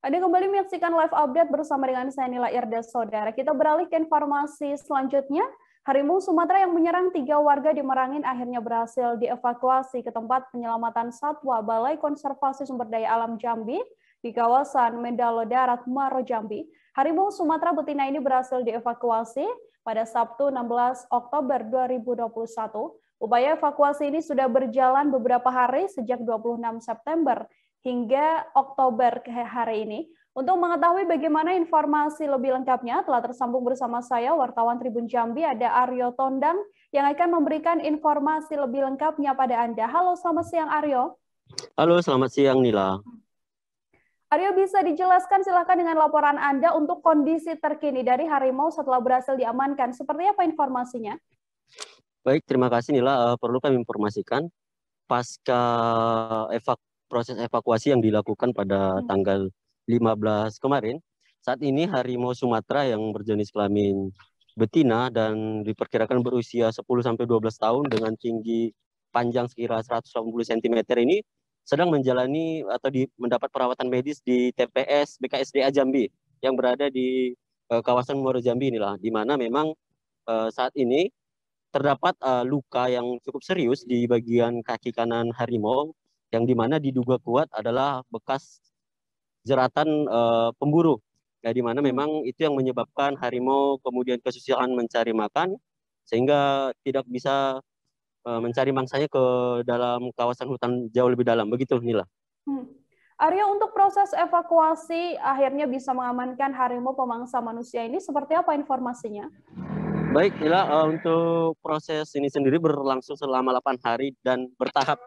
Anda kembali menyaksikan live update bersama dengan saya Nila Irda, Saudara. Kita beralih ke informasi selanjutnya. Harimau Sumatera yang menyerang 3 warga di Merangin akhirnya berhasil dievakuasi ke tempat penyelamatan satwa Balai Konservasi Sumber Daya Alam Jambi di kawasan Mendalo Darat, Maro, Jambi. Harimau Sumatera betina ini berhasil dievakuasi pada Sabtu 16 Oktober 2021. Upaya evakuasi ini sudah berjalan beberapa hari sejak 26 September hingga Oktober hari ini. Untuk mengetahui bagaimana informasi lebih lengkapnya, telah tersambung bersama saya, wartawan Tribun Jambi, ada Aryo Tondang, yang akan memberikan informasi lebih lengkapnya pada Anda. Halo, selamat siang Aryo. Halo, selamat siang Nila. Aryo, bisa dijelaskan silakan dengan laporan Anda untuk kondisi terkini dari harimau setelah berhasil diamankan. Seperti apa informasinya? Baik, terima kasih Nila. Perlu kami informasikan, pasca proses evakuasi yang dilakukan pada tanggal 15 kemarin, saat ini harimau Sumatera yang berjenis kelamin betina dan diperkirakan berusia 10-12 tahun dengan tinggi panjang sekira 180 cm ini sedang menjalani atau mendapat perawatan medis di TPS BKSDA Jambi yang berada di kawasan Muaro Jambi inilah, di mana memang saat ini terdapat luka yang cukup serius di bagian kaki kanan harimau yang dimana diduga kuat adalah bekas jeratan pemburu. Ya, di mana memang itu yang menyebabkan harimau kemudian kesusahan mencari makan sehingga tidak bisa mencari mangsanya ke dalam kawasan hutan jauh lebih dalam. Begitu, Nila. Arya, untuk proses evakuasi akhirnya bisa mengamankan harimau pemangsa manusia ini, seperti apa informasinya? Baik, Nila, untuk proses ini sendiri berlangsung selama 8 hari dan bertahap.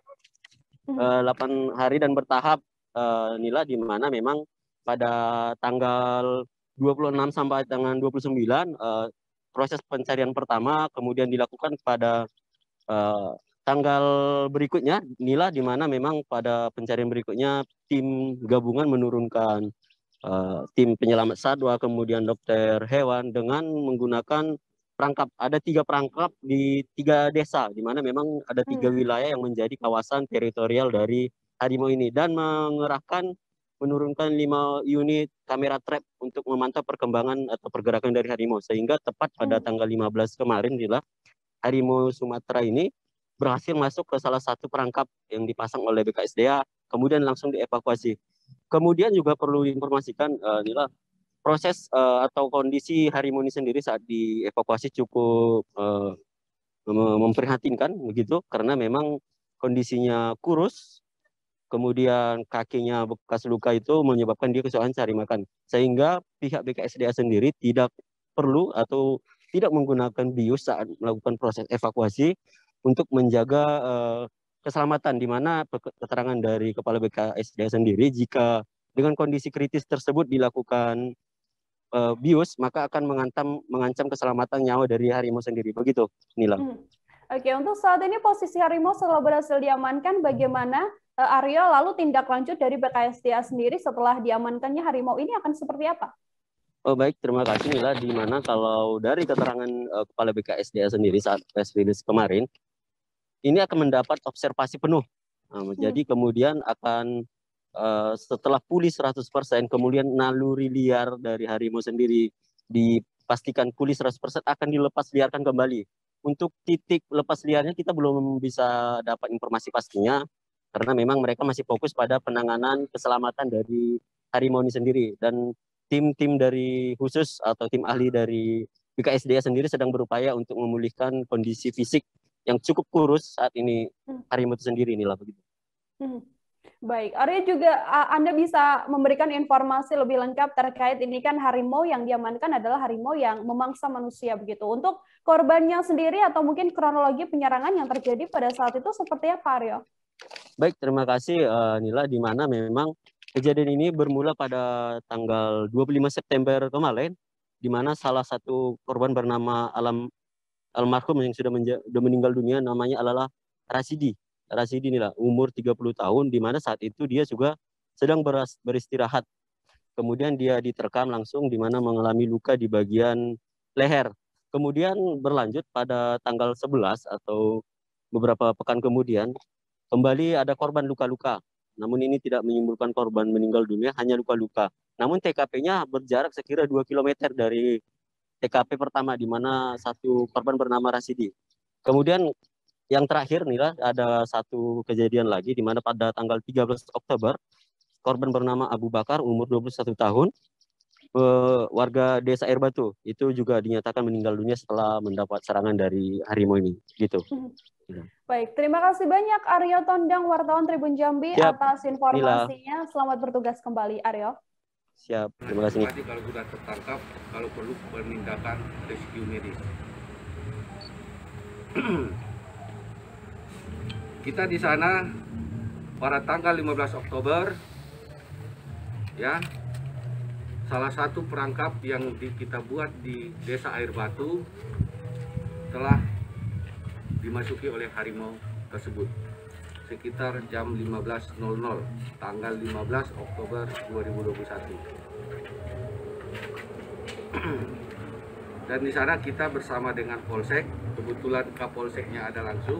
8 hari dan bertahap, Nila, di mana memang pada tanggal 26 sampai dengan 29 proses pencarian pertama kemudian dilakukan pada tanggal berikutnya, Nila, di mana memang pada pencarian berikutnya tim gabungan menurunkan tim penyelamat satwa, kemudian dokter hewan dengan menggunakan perangkap. Ada 3 perangkap di 3 desa, di mana memang ada 3 wilayah yang menjadi kawasan teritorial dari harimau ini, dan menurunkan 5 unit kamera trap untuk memantau perkembangan atau pergerakan dari harimau, sehingga tepat pada tanggal 15 kemarin, Nila, harimau Sumatera ini berhasil masuk ke salah satu perangkap yang dipasang oleh BKSDA, kemudian langsung dievakuasi. Kemudian juga perlu diinformasikan, Nila, proses atau kondisi harimau ini sendiri saat dievakuasi cukup memprihatinkan begitu, karena memang kondisinya kurus, kemudian kakinya bekas luka itu menyebabkan dia kesusahan cari makan, sehingga pihak BKSDA sendiri tidak perlu atau tidak menggunakan bius saat melakukan proses evakuasi untuk menjaga keselamatan, di mana keterangan dari Kepala BKSDA sendiri, jika dengan kondisi kritis tersebut dilakukan bius, maka akan mengancam keselamatan nyawa dari harimau sendiri. Begitu, Nila. Oke, untuk saat ini posisi harimau setelah berhasil diamankan, bagaimana Aryo, lalu tindak lanjut dari BKSDA sendiri setelah diamankannya harimau ini akan seperti apa? Oh, baik, terima kasih Nila. Di mana kalau dari keterangan Kepala BKSDA sendiri saat press release kemarin, ini akan mendapat observasi penuh. Jadi kemudian akan setelah pulih 100%, kemudian naluri liar dari harimau sendiri dipastikan pulih 100%, akan dilepas liarkan kembali. Untuk titik lepas liarnya kita belum bisa dapat informasi pastinya, karena memang mereka masih fokus pada penanganan keselamatan dari harimau ini sendiri. Dan tim-tim dari khusus atau tim ahli dari BKSDA sendiri sedang berupaya untuk memulihkan kondisi fisik yang cukup kurus saat ini harimau itu sendiri, inilah begitu. Baik, Arya, juga Anda bisa memberikan informasi lebih lengkap terkait ini, kan harimau yang diamankan adalah harimau yang memangsa manusia begitu. Untuk korbannya sendiri atau mungkin kronologi penyerangan yang terjadi pada saat itu seperti apa, Arya? Baik, terima kasih Nila, di mana memang kejadian ini bermula pada tanggal 25 September kemarin, di mana salah satu korban bernama almarhum yang sudah meninggal dunia, namanya adalah Rasidi Nila, umur 30 tahun, di mana saat itu dia juga sedang beristirahat. Kemudian dia diterkam langsung, di mana mengalami luka di bagian leher. Kemudian berlanjut pada tanggal 11 atau beberapa pekan kemudian, kembali ada korban luka-luka. Namun ini tidak menimbulkan korban meninggal dunia, hanya luka-luka. namun TKP-nya berjarak sekira 2 km dari TKP pertama di mana satu korban bernama Rasidi. Kemudian yang terakhir nih lah, ada satu kejadian lagi di mana pada tanggal 13 Oktober korban bernama Abu Bakar umur 21 tahun, warga Desa Air Batu, itu juga dinyatakan meninggal dunia setelah mendapat serangan dari harimau ini. Gitu. Baik, terima kasih banyak Aryo Tondang, wartawan Tribun Jambi, atas informasinya. Selamat bertugas kembali, Aryo. Siap, terima kasih. Kalau sudah tertangkap, kalau perlu penindakan rescue medis. Kita di sana pada tanggal 15 Oktober, ya, salah satu perangkap yang kita buat di Desa Air Batu telah dimasuki oleh harimau tersebut sekitar jam 15.00 tanggal 15 Oktober 2021. Dan di sana kita bersama dengan Polsek, kebetulan Kapolseknya ada langsung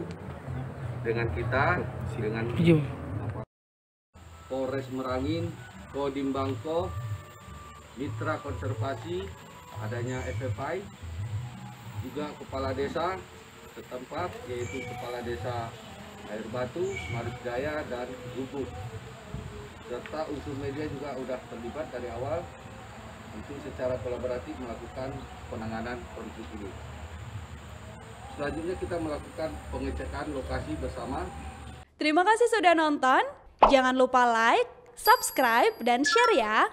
dengan kita, dengan Polres Merangin, Kodim Bangko, Mitra Konservasi, adanya FFI, juga Kepala Desa setempat, yaitu Kepala Desa Air Batu, Maris Jaya, dan Gubuk, serta unsur media juga sudah terlibat dari awal untuk secara kolaboratif melakukan penanganan konflik ini. Selanjutnya kita melakukan pengecekan lokasi bersama. Terima kasih sudah nonton. Jangan lupa like, subscribe, dan share ya.